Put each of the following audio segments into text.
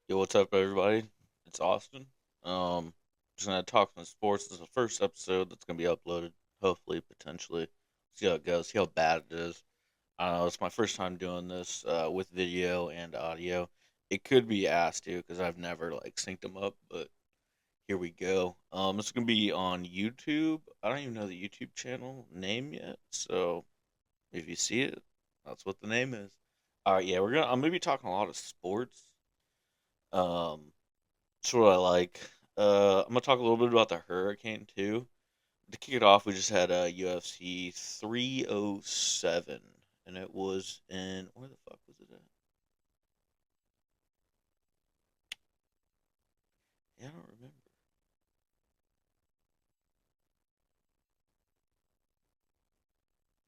Yo, what's up, everybody? It's Austin. Just gonna talk some sports. This is the first episode that's gonna be uploaded. Hopefully, potentially, see how it goes. See how bad it is. I don't know. It's my first time doing this with video and audio. It could be ass too because I've never like synced them up. But here we go. It's gonna be on YouTube. I don't even know the YouTube channel name yet. So if you see it, that's what the name is. All right, yeah, I'm gonna be talking a lot of sports. Um, That's what I like. I'm gonna talk a little bit about the Hurricane too. To kick it off, we just had a UFC 307, and it was in where the fuck was it at? Yeah, I don't remember.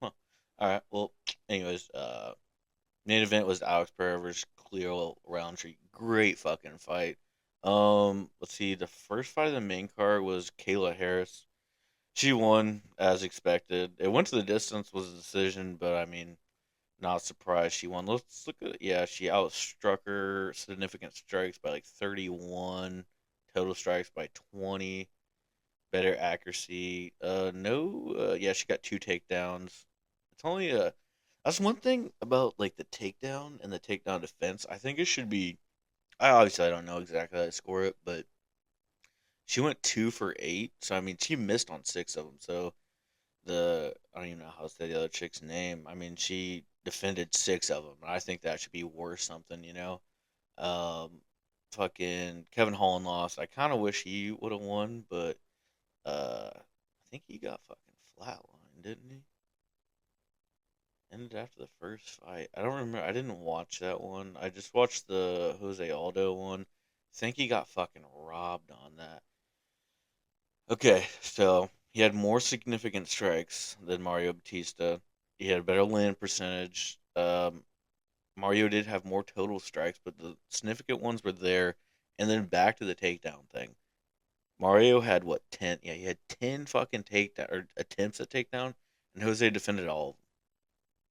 Huh. All right. Well, anyways, main event was Alex Pereira versus Khalil Rountree. Great fucking fight. Let's see. The first fight of the main card was Kayla Harris. She won as expected. It went to the distance, was a decision, but I mean, not surprised she won. Let's look at yeah, she outstruck her significant strikes by like 31, total strikes by 20, better accuracy. No, yeah, she got two takedowns. It's only a that's one thing about like the takedown and the takedown defense. I think it should be. I don't know exactly how to score it, but she went 2 for 8. So I mean, she missed on six of them. So I don't even know how to say the other chick's name. I mean, she defended six of them. I think that should be worth something, you know. Um, Fucking Kevin Holland lost. I kind of wish he would have won, but I think he got fucking flatlined, didn't he? Ended after the first fight. I don't remember. I didn't watch that one. I just watched the Jose Aldo one. I think he got fucking robbed on that. Okay, so he had more significant strikes than Mario Batista. He had a better land percentage. Mario did have more total strikes, but the significant ones were there. And then back to the takedown thing. Mario had what 10? Yeah, he had 10 fucking takedown or attempts at takedown, and Jose defended all of them.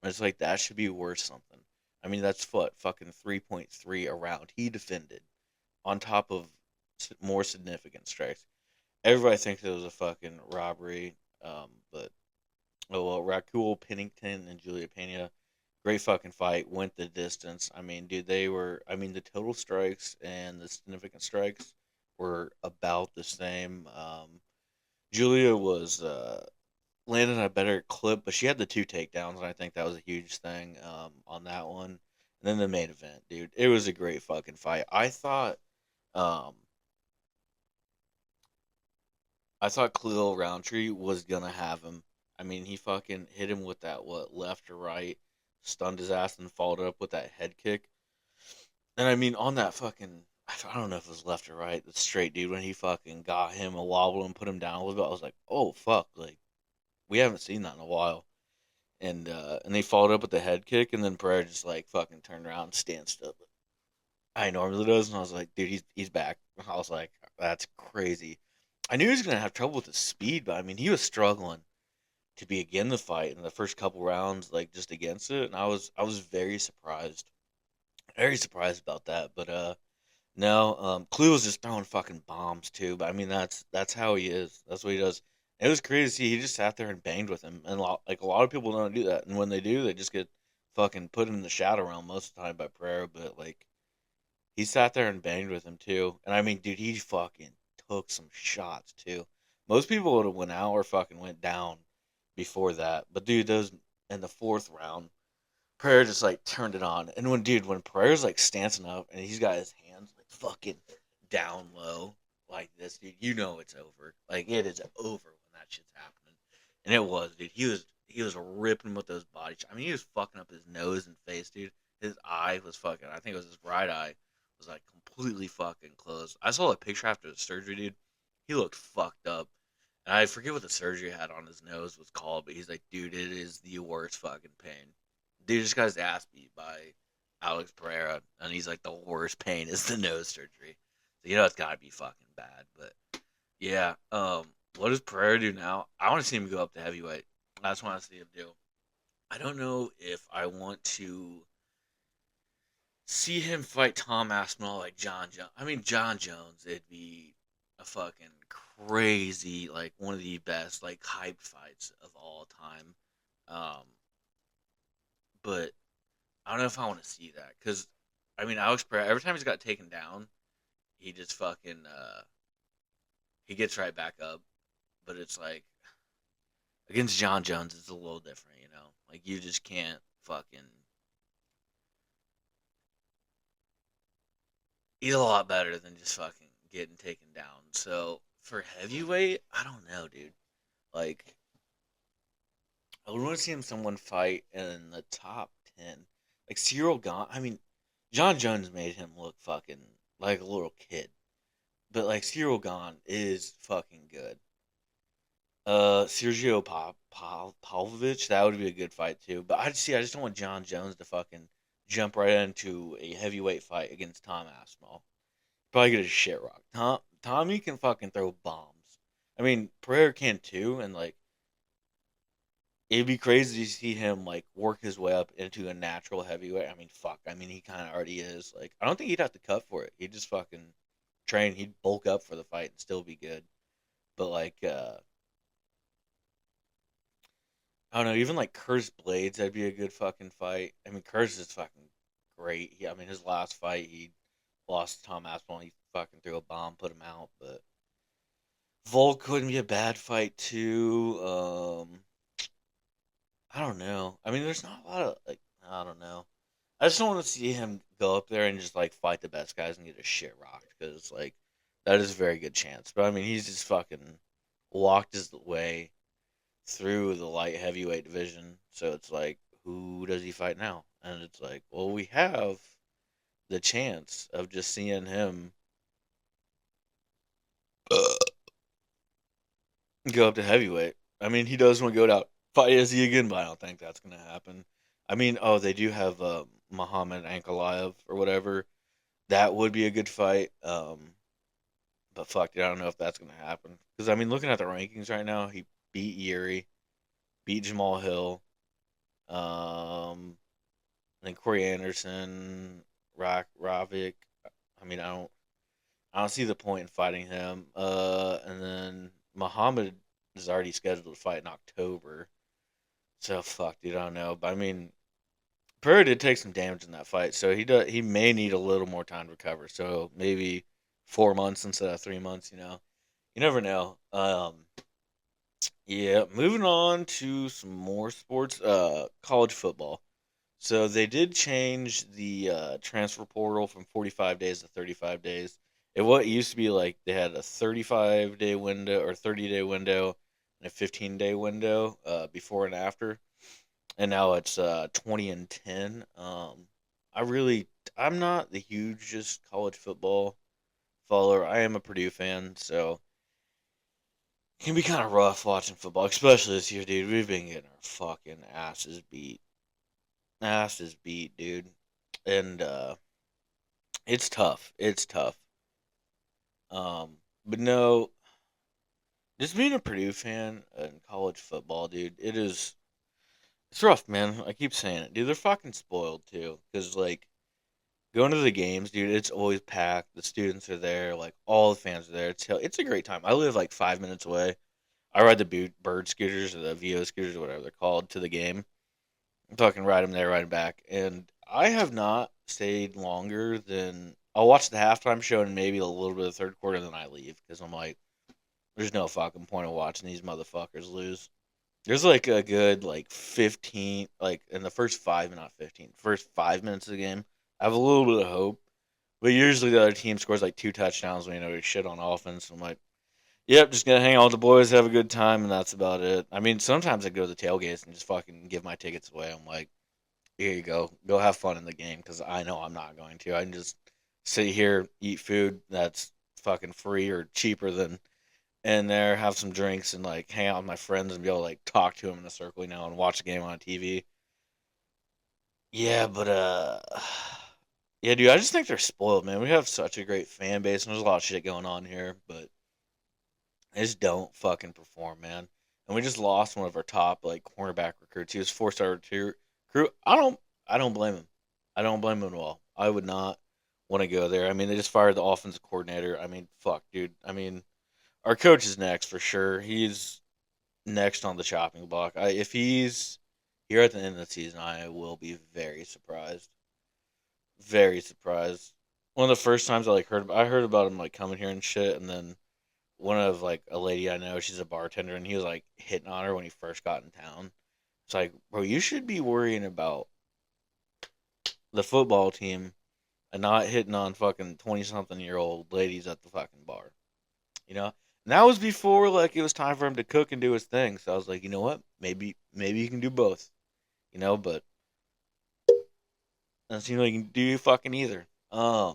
And it's like that should be worth something. I mean, that's what fucking 3.3 around. He defended on top of more significant strikes. Everybody thinks it was a fucking robbery. But oh well, Raquel Pennington and Julia Pena, great fucking fight. Went the distance. I mean, dude, they were. I mean, the total strikes and the significant strikes were about the same. Julia was landing a better clip, but she had the two takedowns, and I think that was a huge thing on that one. And then the main event, dude, it was a great fucking fight. Um, I thought Khalil Rountree was gonna have him. I mean, he fucking hit him with that what left or right, stunned his ass, and followed up with that head kick. And I mean, on that fucking, I don't know if it was left or right, the straight dude when he fucking got him a wobble and put him down a little bit. I was like, oh fuck, like we haven't seen that in a while. And they followed up with the head kick, and then Pereira just like fucking turned around and stanced up. I normally does, and I was like, dude, he's back. I was like, that's crazy. I knew he was gonna have trouble with the speed, but I mean, he was struggling to begin the fight in the first couple rounds, like just against it, and I was very surprised about that. But no, Clue was just throwing fucking bombs too. But I mean, that's how he is. That's what he does. It was crazy to see. He just sat there and banged with him, and like a lot of people don't do that. And when they do, they just get fucking put in the shadow realm most of the time by Pereira. But like he sat there and banged with him too. And I mean, dude, he fucking took some shots too. Most people would have went out or fucking went down before that. But dude, those in the fourth round, Pereira just like turned it on. And when Pereira's like stancing up and he's got his hands like fucking down low like this, dude, you know it's over. Like it is over when that shit's happening. And it was, dude. He was ripping with those bodies. I mean, he was fucking up his nose and face, dude. His eye was fucking. I think it was his right eye was like completely fucking closed. I saw a picture after the surgery, dude. He looked fucked up. And I forget what the surgery had on his nose was called, but he's like, dude, it is the worst fucking pain. Dude just got his ass beat by Alex Pereira, and he's like, the worst pain is the nose surgery. So you know it's gotta be fucking bad. But yeah, what does Pereira do now? I want to see him go up to heavyweight. I just want to see him do. I don't know if I want to see him fight Tom Aspinall like Jon Jones. I mean, Jon Jones, it'd be a fucking crazy, like one of the best, like hype fights of all time. Um, but I don't know if I want to see that because, I mean, Alex Pereira, every time he's got taken down, he just fucking he gets right back up. But it's like against Jon Jones, it's a little different, you know. Like you just can't fucking. He's a lot better than just fucking getting taken down. So for heavyweight, I don't know, dude. Like I would want to see him someone fight in the top 10. Like Cyril Gahn. I mean, Jon Jones made him look fucking like a little kid. But like Cyril Gahn is fucking good. Sergio Pavlovich, that would be a good fight too. But I just don't want Jon Jones to fucking jump right into a heavyweight fight against Tom Aspinall. Probably get his shit rocked. Tommy can fucking throw bombs. I mean, Pereira can too, and like it'd be crazy to see him like work his way up into a natural heavyweight. I mean, fuck. I mean, he kind of already is. Like, I don't think he'd have to cut for it. He'd just fucking train. He'd bulk up for the fight and still be good. But like, I don't know. Even like Curtis Blades, that'd be a good fucking fight. I mean, Curtis is fucking great. I mean, his last fight, he lost to Tom Aspinall. He fucking threw a bomb, put him out. But Volk wouldn't be a bad fight too. I don't know. I mean, there's not a lot of like I don't know. I just don't want to see him go up there and just like fight the best guys and get his shit rocked because like that is a very good chance. But I mean, he's just fucking walked his way through the light heavyweight division. So it's like, who does he fight now? And it's like, well, we have the chance of just seeing him go up to heavyweight. I mean, he does want to go down fight Izzy again, but I don't think that's gonna happen. I mean, oh, they do have Muhammad Ankalaev or whatever. That would be a good fight. But fuck, dude, I don't know if that's gonna happen. Because I mean, looking at the rankings right now, he beat Yuri, beat Jamal Hill, um, then Corey Anderson, Ravik. I mean, I don't see the point in fighting him. And then Muhammad is already scheduled to fight in October. So fuck, dude, I don't know. But I mean, Pereira did take some damage in that fight, so he may need a little more time to recover. So maybe 4 months instead of 3 months. You know, you never know. Yeah. Moving on to some more sports. College football. So they did change the transfer portal from 45 days to 35 days. What used to be like they had a 35-day window or 30-day window and a 15-day window before and after, and now it's 20 and 10. I really I'm not the hugest college football follower. I am a Purdue fan, so it can be kind of rough watching football, especially this year, dude. We've been getting our fucking asses beat, dude, and it's tough. It's tough. But no, just being a Purdue fan in college football, dude, it's rough, man. I keep saying it, dude. They're fucking spoiled too, because like going to the games, dude, it's always packed. The students are there, like all the fans are there. It's a great time. I live like 5 minutes away. I ride the bird scooters or the VO scooters or whatever they're called to the game. I'm talking ride them there, ride them back, and I have not stayed longer than I'll watch the halftime show and maybe a little bit of the third quarter, and then I leave because I'm like, there's no fucking point of watching these motherfuckers lose. There's like a good like 15, like in the first five, not 15, first 5 minutes of the game. I have a little bit of hope, but usually the other team scores like two touchdowns when you know shit on offense. I'm like, yep, just gonna hang out with the boys, have a good time, and that's about it. I mean, sometimes I go to the tailgates and just fucking give my tickets away. I'm like, here you go have fun in the game because I know I'm not going to. I can just sit here, eat food that's fucking free or cheaper than in there, have some drinks, and like hang out with my friends and be able to like talk to them in a circle, you know, and watch the game on TV. Yeah, but yeah, dude, I just think they're spoiled, man. We have such a great fan base, and there's a lot of shit going on here, but they just don't fucking perform, man. And we just lost one of our top like cornerback recruits. He was 4-star recruit. I don't blame him. I don't blame him at all. I would not want to go there. I mean, they just fired the offensive coordinator. I mean, fuck, dude. I mean, our coach is next for sure. He's next on the chopping block. If he's here at the end of the season, I will be very surprised. Very surprised. One of the first times I heard about him like coming here and shit, and then one of like a lady I know, she's a bartender, and he was like hitting on her when he first got in town. It's like, bro, you should be worrying about the football team and not hitting on fucking 20-something-year-old ladies at the fucking bar. You know? And that was before like it was time for him to cook and do his thing. So I was like, you know what? Maybe you can do both. But doesn't seem like you can do fucking either. Yeah,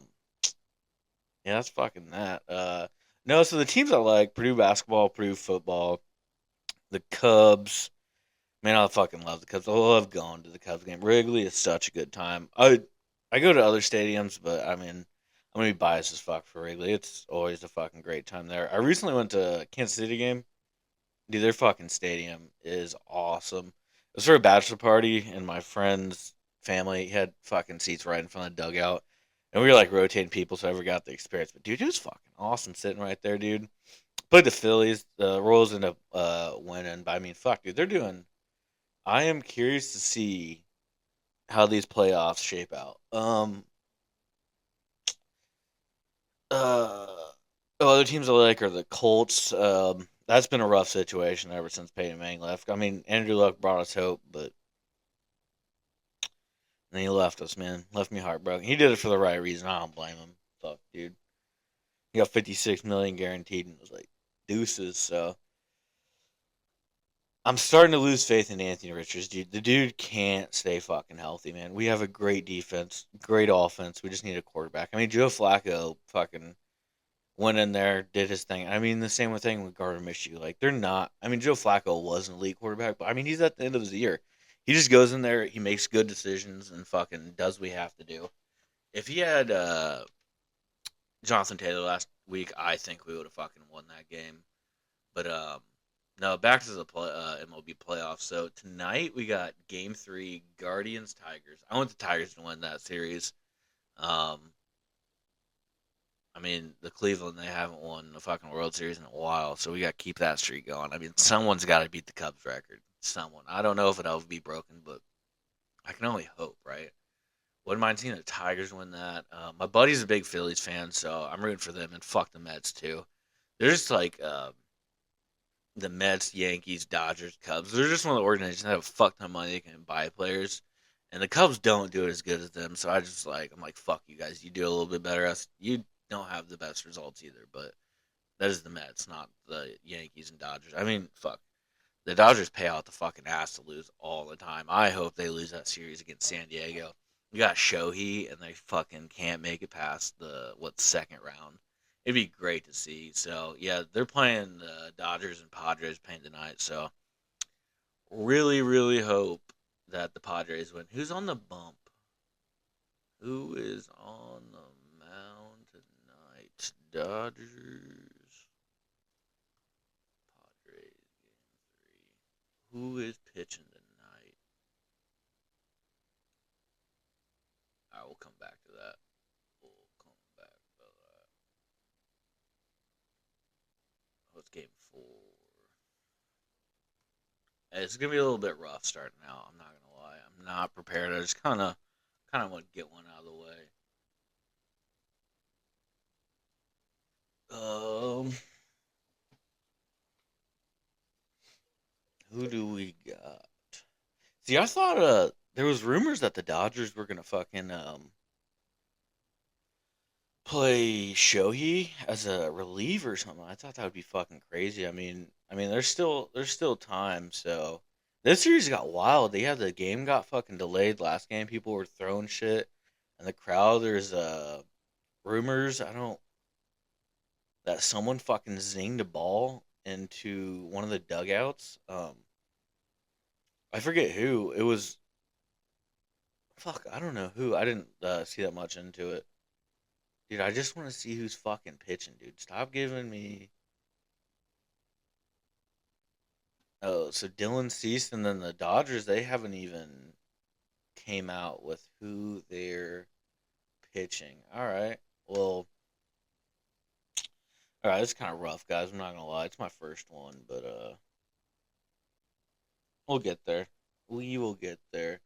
that's fucking that. No, so the teams I like, Purdue basketball, Purdue football, the Cubs. Man, I fucking love the Cubs. I love going to the Cubs game. Wrigley is such a good time. I go to other stadiums, but I mean, I'm gonna be biased as fuck for Wrigley. It's always a fucking great time there. I recently went to a Kansas City game. Dude, their fucking stadium is awesome. It was for a bachelor party, and my friend's family had fucking seats right in front of the dugout. And we were like rotating people, so I never got the experience. But dude, it was fucking awesome sitting right there, dude. Played the Phillies. The Royals ended up winning. But I mean, fuck, dude, they're doing. I am curious to see how these playoffs shape out. Uh, Other teams I like are the Colts. That's been a rough situation ever since Peyton Manning left. I mean, Andrew Luck brought us hope, but then he left us, man. Left me heartbroken. He did it for the right reason. I don't blame him. Fuck, dude. He got 56 million guaranteed, and it was like deuces. So I'm starting to lose faith in Anthony Richards, dude. The dude can't stay fucking healthy, man. We have a great defense, great offense. We just need a quarterback. I mean, Joe Flacco fucking went in there, did his thing. I mean, the same thing with Gardner Minshew. Like, they're not. I mean, Joe Flacco was an elite quarterback, but I mean, he's at the end of his year. He just goes in there, he makes good decisions, and fucking does what we have to do. If he had Jonathan Taylor last week, I think we would have fucking won that game. But no, back to the MLB playoffs. So tonight we got Game 3, Guardians Tigers. I want the Tigers to win that series. Um, I mean, the Cleveland, they haven't won the fucking World Series in a while, so we got to keep that streak going. I mean, someone's got to beat the Cubs record. Someone. I don't know if it'll be broken, but I can only hope, right? Wouldn't mind seeing the Tigers win that. My buddy's a big Phillies fan, so I'm rooting for them, and fuck the Mets, too. They're just like the Mets, Yankees, Dodgers, Cubs. They're just one of the organizations that have a fuck ton of money they can buy players. And the Cubs don't do it as good as them, so I'm like, fuck you guys. You do a little bit better. You don't have the best results either, but that is the Mets, not the Yankees and Dodgers. I mean, fuck. The Dodgers pay out the fucking ass to lose all the time. I hope they lose that series against San Diego. You got Shohei, and they fucking can't make it past the second round. It'd be great to see. So yeah, they're playing the Dodgers and Padres playing tonight. So really, really hope that the Padres win. Who's on the bump? Who is on the mound tonight? Dodgers, Padres, game 3. Who is pitching tonight? I will come back to that. We'll come back to that. Oh, it's game 4. It's gonna be a little bit rough starting out. I'm not gonna lie. I'm not prepared. I just kind of want to get one out of the way. Um, who do we got? See, I thought there was rumors that the Dodgers were gonna fucking play Shohei as a reliever or something. I thought that would be fucking crazy. I mean, there's still time. So this series got wild. They had the game got fucking delayed last game. People were throwing shit, and the crowd. There's rumors. I don't that someone fucking zinged a ball into one of the dugouts. I forget who it was. Fuck, I don't know who. I didn't see that much into it. Dude, I just want to see who's fucking pitching, dude. Stop giving me. Oh, so Dylan Cease and then the Dodgers, they haven't even came out with who their pitching. All right. Well, all right. It's kind of rough, guys. I'm not gonna lie. It's my first one, but we'll get there. We will get there.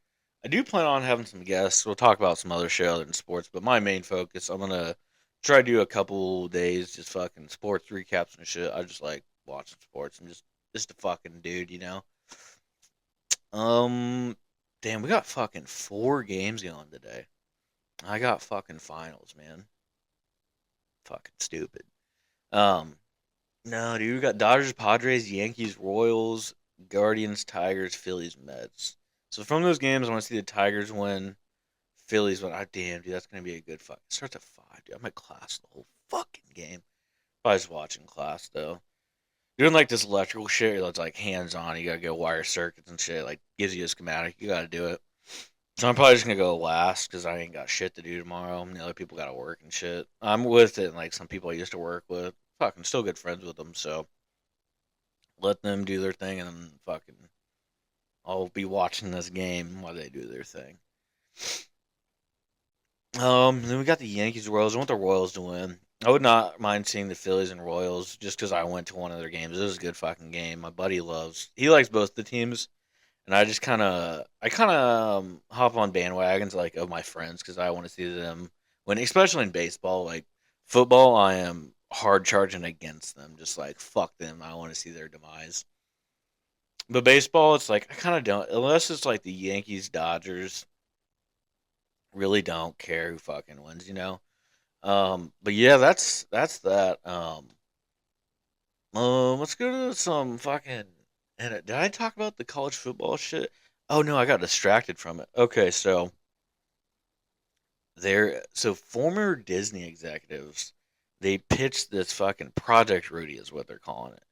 I do plan on having some guests. We'll talk about some other shit other than sports, but my main focus, I'm gonna try to do a couple days just fucking sports recaps and shit. I just like watching sports and just a fucking dude, you know. Um, damn, we got fucking 4 games going today. I got fucking finals, man. Fucking stupid. Um, no, dude, we got Dodgers, Padres, Yankees, Royals, Guardians, Tigers, Phillies, Mets. So from those games, I want to see the Tigers win, Phillies win. Ah, damn, dude, that's gonna be a good fuck. It starts at 5, dude. I'm at class the whole fucking game. I was watching class though. Doing like this electrical shit that's like hands on. You gotta go wire circuits and shit. Like gives you a schematic. You gotta do it. So I'm probably just gonna go last because I ain't got shit to do tomorrow. And the other people gotta work and shit. I'm with it, and like some people I used to work with, fucking still good friends with them. So let them do their thing, and then fucking I'll be watching this game while they do their thing. Then we got the Yankees Royals. I want the Royals to win. I would not mind seeing the Phillies and Royals just because I went to one of their games. It was a good fucking game. My buddy he likes both the teams, and I kind of hop on bandwagons like of my friends because I want to see them when, especially in baseball. Like football, I am hard charging against them, just like fuck them. I want to see their demise. But baseball, it's like I kind of don't unless it's like the Yankees Dodgers. Really don't care who fucking wins, you know. But yeah, that's that. Let's go to some fucking. And did I talk about the college football shit? Oh no, I got distracted from it. Okay, so former Disney executives, they pitched this fucking Project Rudy is what they're calling it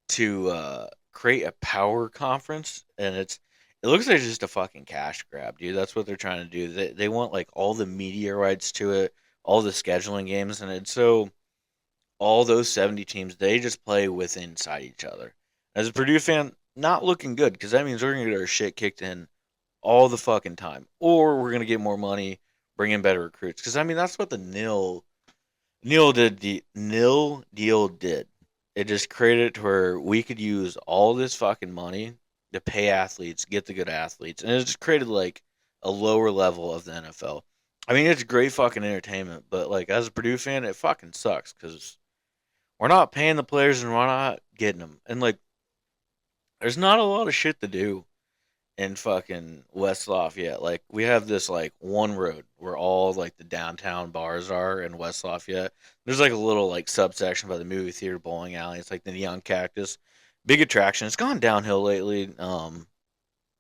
to create a power conference, and it looks like just a fucking cash grab, dude. That's what they're trying to do. They want like all the media rights to it, all the scheduling games, and it's so all those 70 teams they just play with inside each other. As a Purdue fan, not looking good because that means we're gonna get our shit kicked in all the fucking time, or we're gonna get more money, bring in better recruits. Because I mean that's what the nil deal did. It just created it to where we could use all this fucking money to pay athletes, get the good athletes, and it just created like a lower level of the NFL. I mean, it's great fucking entertainment, but like as a Purdue fan, it fucking sucks because we're not paying the players and we're not getting them, and like there's not a lot of shit to do in fucking West Lafayette. Like we have this like one road where all like the downtown bars are in West Lafayette. There's like a little like subsection by the movie theater bowling alley. It's like the Neon Cactus. Big attraction. It's gone downhill lately. I'm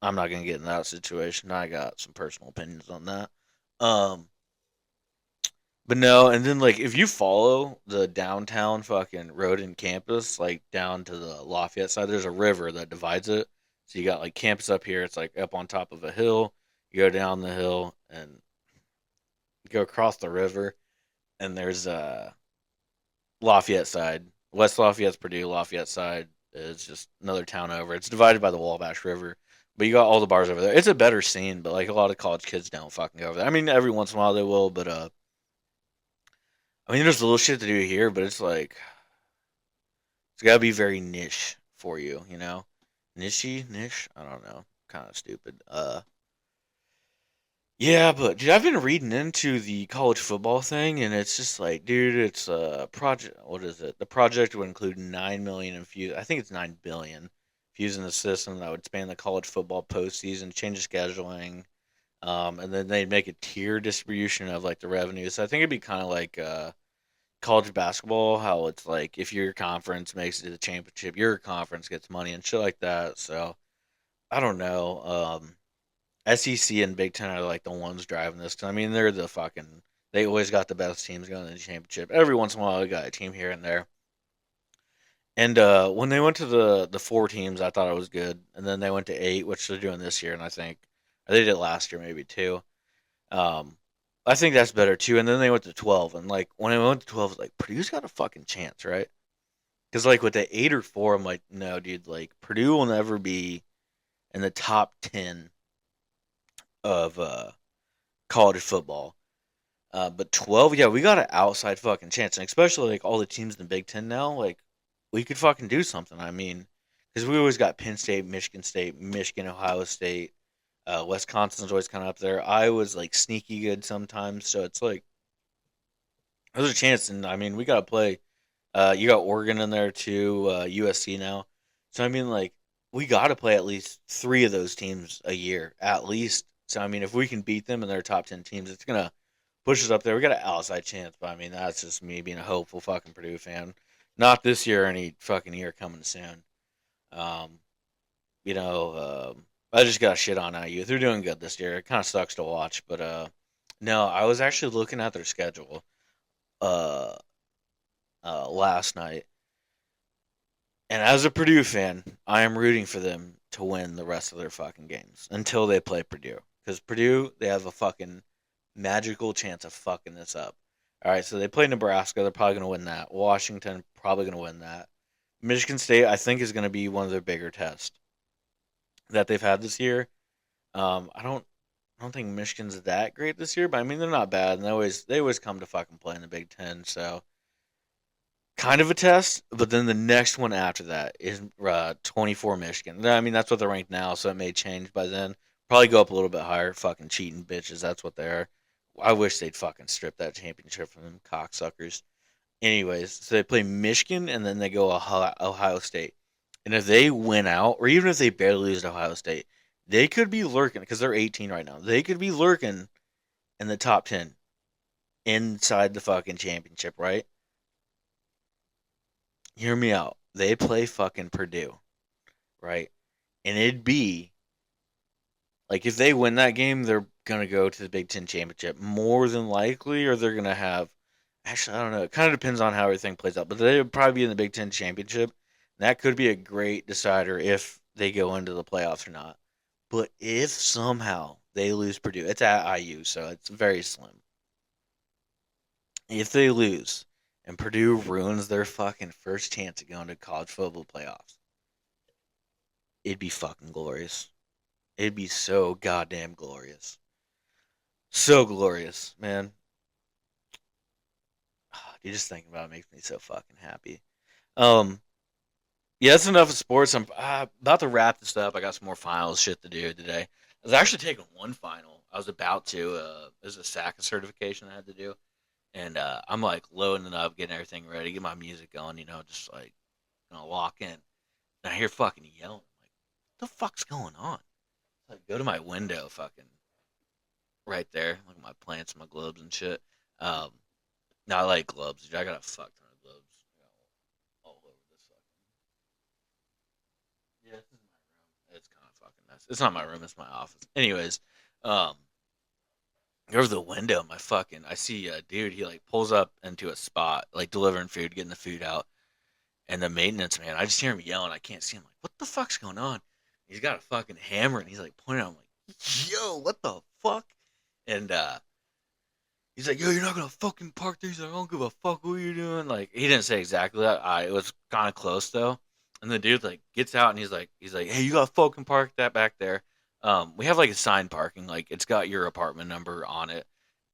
not gonna get in that situation. I got some personal opinions on that. Um but no, and then like if you follow the downtown fucking road in campus, like down to the Lafayette side, there's a river that divides it. So you got like campus up here, it's like up on top of a hill. You go down the hill and go across the river, and there's Lafayette side. West Lafayette's Purdue, Lafayette side is just another town over. It's divided by the Wabash River. But you got all the bars over there. It's a better scene, but like a lot of college kids don't fucking go over there. I mean, every once in a while they will, but I mean, there's a little shit to do here, but it's like it's gotta be very niche for you, you know? Niche? I don't know. Kind of stupid. Yeah, but dude, I've been reading into the college football thing, and it's just like, dude, it's a project. What is it? The project would include 9 million infused. I think it's 9 billion fusing the system that would span the college football postseason, change the scheduling, and then they'd make a tier distribution of like the revenue. So I think it'd be kind of like college basketball, how it's like if your conference makes it to the championship, your conference gets money and shit like that. So I don't know. SEC and Big Ten are like the ones driving this. 'Cause, I mean, they're the fucking. They always got the best teams going to the championship. Every once in a while, they got a team here and there. And when they went to the 4 teams, I thought it was good. And then they went to 8, which they're doing this year. And I think they did it last year, maybe too. Um, I think that's better too. And then they went to 12. And like when I went to 12, like Purdue's got a fucking chance, right? Because like with the 8 or 4, I'm like, no, dude. Like Purdue will never be in the top 10 of college football. But 12, yeah, we got an outside fucking chance, and especially like all the teams in the Big Ten now, like we could fucking do something. I mean, because we always got Penn State, Michigan, Ohio State, Wisconsin's always kind of up there. Iowa's like sneaky good sometimes, so it's like there's a chance. And I mean, we got to play. You got Oregon in there too, USC now. So I mean, like we got to play at least three of those teams a year, at least. So I mean, if we can beat them in their top 10 teams, it's gonna push us up there. We got an outside chance, but I mean, that's just me being a hopeful fucking Purdue fan. Not this year, or any fucking year coming soon. Um, I just got shit on IU. They're doing good this year. It kind of sucks to watch, but no, I was actually looking at their schedule uh, last night, and as a Purdue fan, I am rooting for them to win the rest of their fucking games until they play Purdue, because Purdue they have a fucking magical chance of fucking this up. All right, so they play Nebraska. They're probably gonna win that. Washington probably gonna win that. Michigan State, I think, is gonna be one of their bigger tests that they've had this year. I don't think Michigan's that great this year, but I mean they're not bad, and they always come to fucking play in the Big Ten. So kind of a test, but then the next one after that is 24 Michigan. I mean that's what they're ranked now, so it may change by then. Probably go up a little bit higher. Fucking cheating bitches, that's what they are. I wish they'd fucking strip that championship from them cocksuckers. Anyways, so they play Michigan and then they go Ohio State. And if they win out, or even if they barely lose to Ohio State, they could be lurking because they're 18 right now. They could be lurking in the top 10 inside the fucking championship, right? Hear me out. They play fucking Purdue, right? And it'd be like if they win that game, they're gonna go to the Big Ten championship more than likely, or they're gonna have. Actually, I don't know. It kind of depends on how everything plays out, but they would probably be in the Big Ten championship. That could be a great decider if they go into the playoffs or not. But if somehow they lose Purdue, it's at IU, so it's very slim. If they lose and Purdue ruins their fucking first chance of going to college football playoffs, it'd be fucking glorious. It'd be so goddamn glorious. So glorious, man. You just thinking about it makes me so fucking happy. Um, yeah, that's enough of sports. I'm about to wrap this up. I got some more finals shit to do today. I was actually taking one final. I was about to. It was a SACA certification I had to do, and I'm like loading it up, getting everything ready, get my music going. Just like walk in, and I hear fucking yelling. I'm like, what the fuck's going on? So I go to my window, fucking right there, look at my plants, my globes and shit. Um, Now I like gloves. Dude. I got a fuck ton of gloves all over this fucking. Yeah, this is my room. It's kind of fucking nice. It's not my room. It's my office. Anyways, um, over the window, I see a dude. He like pulls up into a spot, like delivering food, getting the food out, and the maintenance man. I just hear him yelling. I can't see him. Like, what the fuck's going on? He's got a fucking hammer, and he's like pointing. I'm like, yo, what the fuck? And he's like, yo, you're not gonna fucking park there. He's like, I don't give a fuck what you're doing. Like, he didn't say exactly that. It was kind of close though. And the dude like gets out and he's like, hey, you gotta fucking park that back there. We have like assigned parking, like it's got your apartment number on it.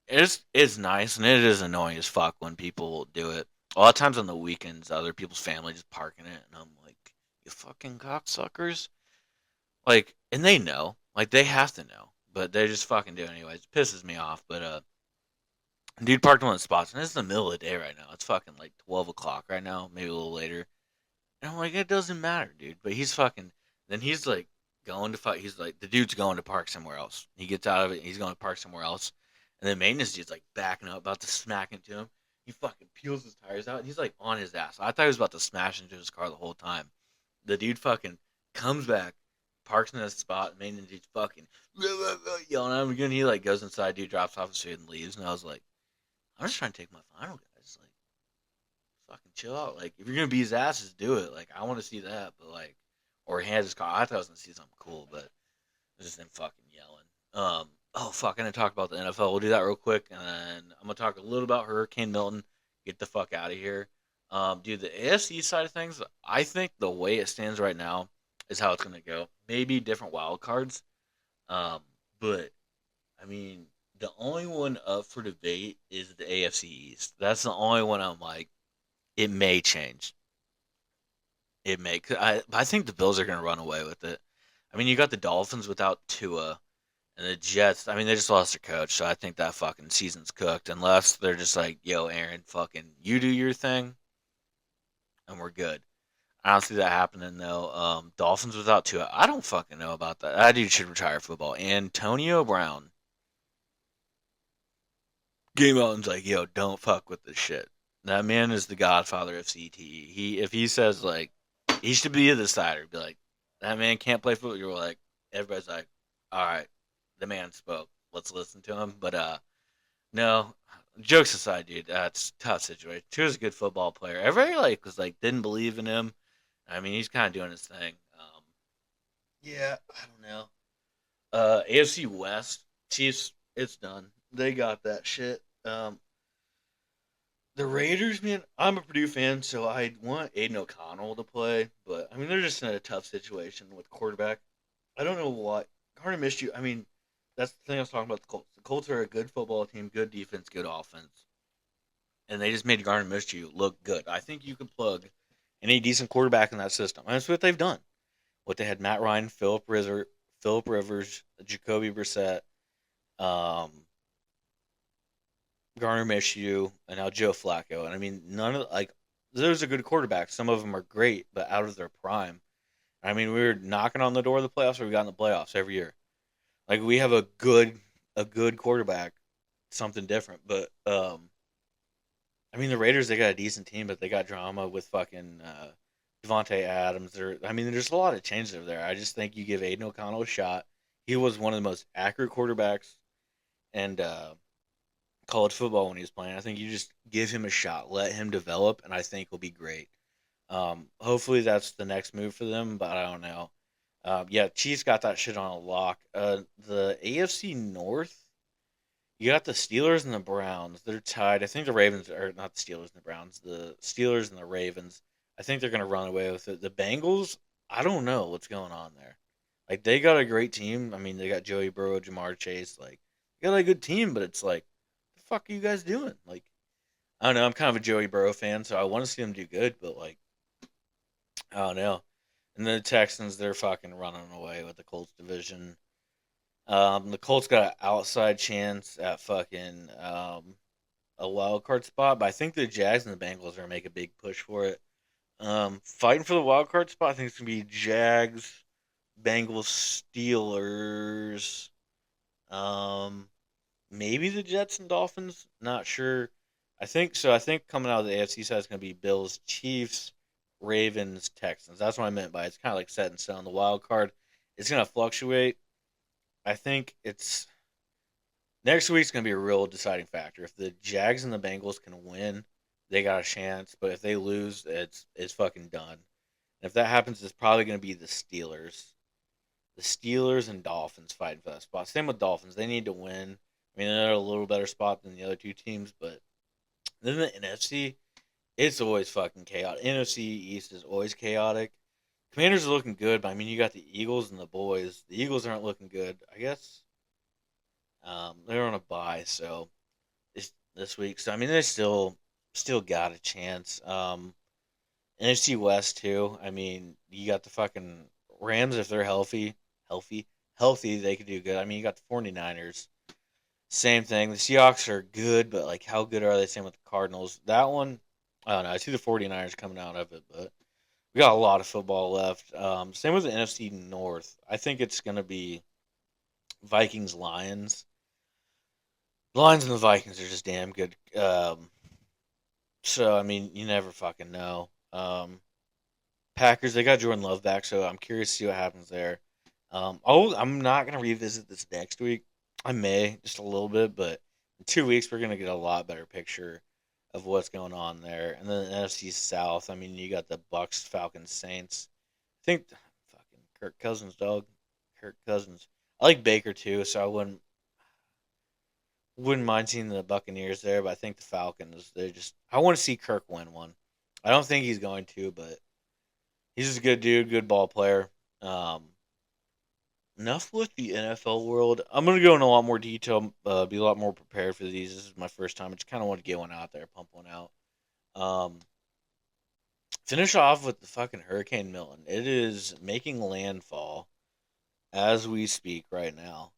It's nice and it is annoying as fuck when people do it. A lot of times on the weekends, other people's family just parking it, and I'm like, you fucking cocksuckers. Like, and they know, like they have to know, but they just fucking do it anyways. It pisses me off, but dude parked one of the spots, and it's the middle of the day right now. It's fucking like 12 o'clock right now, maybe a little later. And I'm like, it doesn't matter, dude. But he's fucking. Then he's like going to fight. He's like, the dude's going to park somewhere else. He gets out of it. And he's going to park somewhere else. And then maintenance dude's like backing up, about to smack into him. He fucking peels his tires out. And he's like on his ass. I thought he was about to smash into his car the whole time. The dude fucking comes back, parks in that spot. And maintenance dude's fucking yelling at him again. He like goes inside. Dude drops off his food and leaves. And I was like, I'm just trying to take my final, guys. Like, fucking chill out. Like, if you're gonna be his asses, do it. Like, I want to see that. But like, or he had his car. I thought I was gonna see something cool, but it's just them fucking yelling. Oh fuck, I'm gonna talk about the NFL. We'll do that real quick, and then I'm gonna talk a little about Hurricane Milton. Get the fuck out of here. Dude, the AFC side of things, I think the way it stands right now is how it's gonna go. Maybe different wild cards. Um, but I mean, The only one up for debate is the AFC East. That's the only one I'm like, it may change. It may. I think the Bills are going to run away with it. I mean, you got the Dolphins without Tua, and the Jets. I mean, they just lost their coach, so I think that fucking season's cooked. Unless they're just like, yo, Aaron, fucking, you do your thing, and we're good. I don't see that happening though. Dolphins without Tua. I don't fucking know about that. That dude should retire football. Antonio Brown came out and's like, yo, don't fuck with this shit. That man is the godfather of CTE. If he says like he should be a decider, be like, that man can't play football. You're like, everybody's like, all right, the man spoke. Let's listen to him. But no, jokes aside, dude, that's a tough situation. Tua's a good football player. Everybody like was like didn't believe in him. I mean, he's kind of doing his thing. Yeah, I don't know. AFC West, Chiefs, it's done. They got that shit. The Raiders, man, I'm a Purdue fan, so I want Aiden O'Connell to play, but I mean they're just in a tough situation with quarterback. I don't know what Gardner missed you. I mean, that's the thing I was talking about the Colts. The Colts are a good football team, good defense, good offense, and they just made Gardner Minshew look good. I think you can plug any decent quarterback in that system. And that's what they've done. What they had: Matt Ryan, Philip Rivers, Jacoby Brissett, um, Garner Minshew, and now Joe Flacco. And I mean, none of like those are good quarterbacks. Some of them are great, but out of their prime. I mean, we were knocking on the door of the playoffs, or we got in the playoffs every year. Like we have a good quarterback, something different. But I mean, the Raiders they got a decent team, but they got drama with fucking Devontae Adams. I mean, there's a lot of changes over there. I just think you give Aiden O'Connell a shot. He was one of the most accurate quarterbacks and college football when he was playing. I think you just give him a shot, let him develop, and I think he'll be great. Hopefully that's the next move for them, but I don't know. Yeah, Chiefs got that shit on a lock. The AFC North, you got the Steelers and the Browns. They're tied. I think the Ravens are not the Steelers and the Browns. The Steelers and the Ravens. I think they're gonna run away with it. The Bengals, I don't know what's going on there. Like they got a great team. I mean, they got Joey Burrow, Jamar Chase. Like they got a good team, but it's like, the fuck are you guys doing? Like I don't know. I'm kind of a Joey Burrow fan, so I want to see him do good, but like I don't know. And the Texans, they're fucking running away with the Colts division. The Colts got an outside chance at fucking a wild card spot, but I think the Jags and the Bengals are gonna make a big push for it. Fighting for the wild card spot, I think it's gonna be Jags, Bengals, Steelers. Um, Maybe the Jets and Dolphins. Not sure. I think so. I think coming out of the AFC side is gonna be Bills, Chiefs, Ravens, Texans. That's what I meant by it's kind of like set in stone. The wild card, it's gonna fluctuate. I think it's next week's gonna be a real deciding factor. If the Jags and the Bengals can win, they got a chance. But if they lose, it's fucking done. And if that happens, it's probably gonna be the Steelers. The Steelers and Dolphins fighting for that spot. Same with Dolphins. They need to win. I mean, they're a little better spot than the other two teams, but then the NFC, it's always fucking chaotic. NFC East is always chaotic. Commanders are looking good, but I mean, you got the Eagles and the boys. The Eagles aren't looking good. I guess they're on a bye, so this week. So I mean, they still got a chance. NFC West too. I mean, you got the fucking Rams if they're healthy, healthy. They could do good. I mean, you got the 49ers. Same thing. The Seahawks are good, but like, how good are they? Same with the Cardinals. That one, I don't know. I see the 49ers coming out of it, but we got a lot of football left. Same with the NFC North. I think it's going to be Vikings Lions. The Lions and the Vikings are just damn good. So I mean, you never fucking know. Packers, they got Jordan Love back, so I'm curious to see what happens there. I'm not gonna revisit this next week. I may just a little bit, but in 2 weeks we're gonna get a lot better picture of what's going on there. And then the NFC South, I mean, you got the Bucks, Falcons, Saints. I think fucking Kirk Cousins, dog. Kirk Cousins. I like Baker too, so I wouldn't mind seeing the Buccaneers there, but I think the Falcons, they just I want to see Kirk win one. I don't think he's going to, but he's just a good dude, good ball player. Um, enough with the NFL world. I'm gonna go in a lot more detail. Be a lot more prepared for these. This is my first time. I just kind of want to get one out there, pump one out. Um, Finish off with the fucking Hurricane Milton. It is making landfall as we speak right now.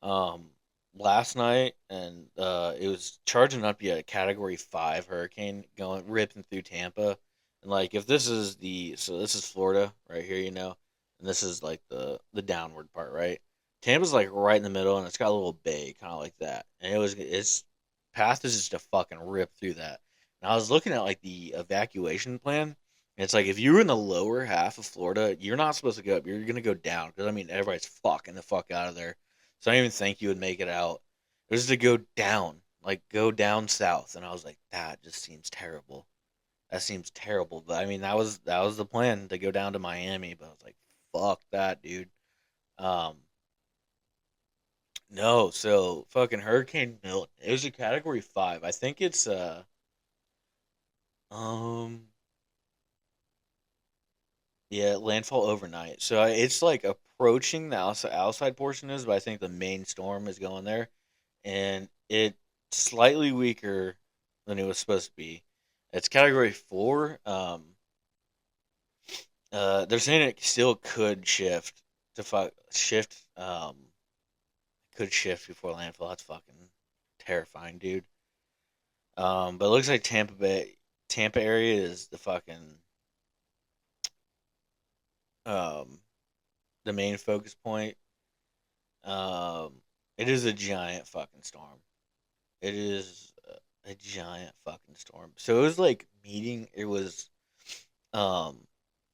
Um, Last night, and it was charging up to be a Category 5 hurricane going ripping through Tampa. And like, if this is this is Florida right here, and this is like the downward part, right? Tampa's like right in the middle, and it's got a little bay, kind of like that. And its path is just to fucking rip through that. And I was looking at like the evacuation plan. And it's like if you were in the lower half of Florida, you're not supposed to go up. You're gonna go down because I mean everybody's fucking the fuck out of there. So I didn't even think you would make it out. It was to go down, like go down south, and I was like, that just seems terrible. That seems terrible. But I mean, that was the plan to go down to Miami. But I was like, fuck that, dude. Um, no. So fucking Hurricane Milton. It was a Category 5. I think it's um yeah, landfall overnight. So it's like approaching the outside portion is, but I think the main storm is going there, and it's slightly weaker than it was supposed to be. It's Category 4. They're saying it still could shift to shift. Could shift before landfall. That's fucking terrifying, dude. But it looks like Tampa area is the fucking um the main focus point. It is a giant fucking storm. It is a giant fucking storm. So it was like meeting. It was um.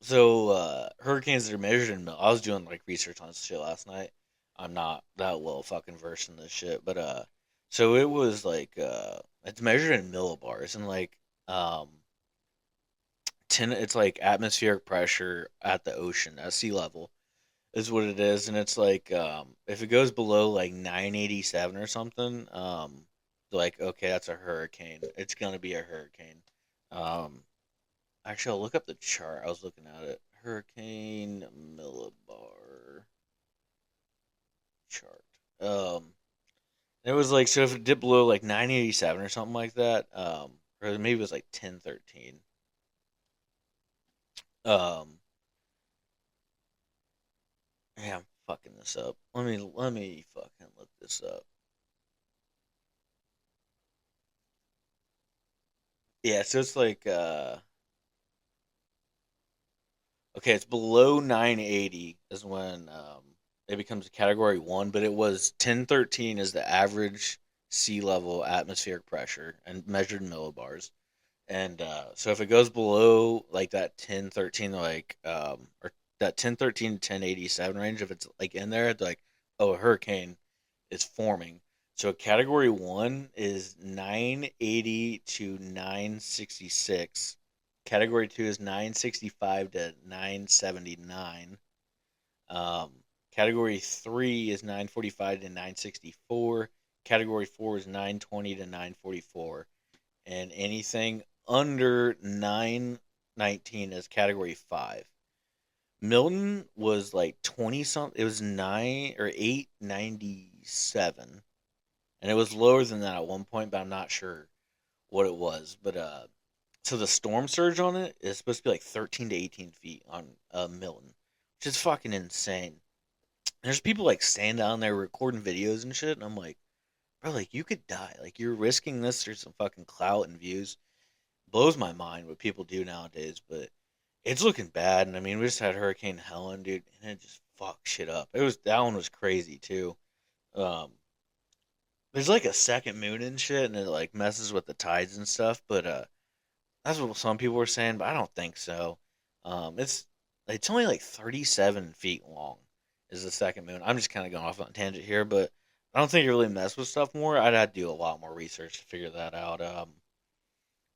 Hurricanes that are measured in I was doing like research on this shit last night. I'm not that well fucking versed in this shit, but so it was like it's measured in millibars and like um it's like atmospheric pressure at the ocean at sea level is what it is, and it's like if it goes below like 987 or something, like okay, that's a hurricane. It's gonna be a hurricane. Um, Actually, I'll look up the chart. I was looking at it. Hurricane millibar chart. It was like so if it dipped below like 987 or something like that, or maybe it was like 1013. Um, yeah, I'm fucking this up. Let me fucking look this up. Yeah, so it's like okay, it's below 980 is when it becomes a Category 1, but it was 1013 is the average sea level atmospheric pressure and measured in millibars. And so if it goes below like that 1013, like or that 1013 to 1087 range, if it's like in there, it's like oh, a hurricane is forming. So Category 1 is 980 to 966. Category 2 is 965 to 979. Category 3 is 945 to 964. Category 4 is 920 to 944. And anything under 919 is Category 5. Milton was like 20 something. It was 9 or 897. And it was lower than that at one point, but I'm not sure what it was. But so the storm surge on it is supposed to be like 13 to 18 feet on Milton, which is fucking insane. There's people like standing down there recording videos and shit, and I'm like, bro, like you could die. Like you're risking this for some fucking clout and views. Blows my mind what people do nowadays, but it's looking bad. And I mean, we just had Hurricane Helen, dude, and it just fucked shit up. That one was crazy too. Um, there's like a second moon and shit, and it like messes with the tides and stuff. But that's what some people were saying, but I don't think so. It's only like 37 feet long. Is the second moon? I'm just kind of going off on a tangent here, but I don't think it really mess with stuff more. I'd have to do a lot more research to figure that out.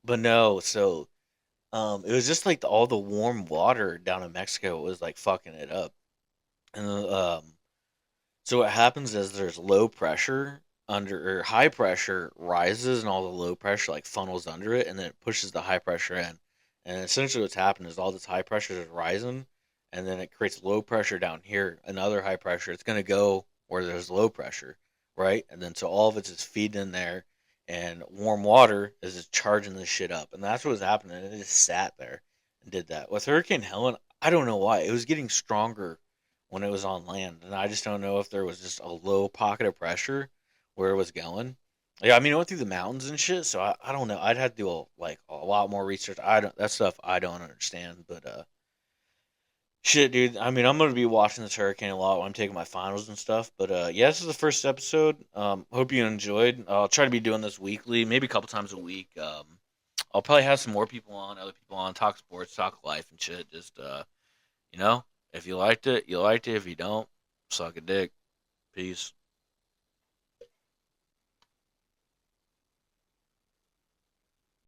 But no, so it was just like all the warm water down in Mexico was like fucking it up, and so what happens is there's low pressure under or high pressure rises and all the low pressure like funnels under it and then it pushes the high pressure in. And essentially what's happened is all this high pressure is rising and then it creates low pressure down here, another high pressure. It's going to go where there's low pressure, right? And then so all of it's just feeding in there, and warm water is just charging this shit up, and that's what was happening. It just sat there and did that with Hurricane Helen. I don't know why it was getting stronger when it was on land, and I just don't know if there was just a low pocket of pressure where it was going. Yeah, I mean, it went through the mountains and shit, so I don't know. I'd have to do a lot more research. I don't that stuff I don't understand, but shit, dude. I mean, I'm gonna be watching this hurricane a lot when I'm taking my finals and stuff. But yeah, this is the first episode. Hope you enjoyed. I'll try to be doing this weekly, maybe a couple times a week. I'll probably have some more people on, other people on, talk sports, talk life and shit. Just you know, if you liked it, you liked it. If you don't, suck a dick. Peace.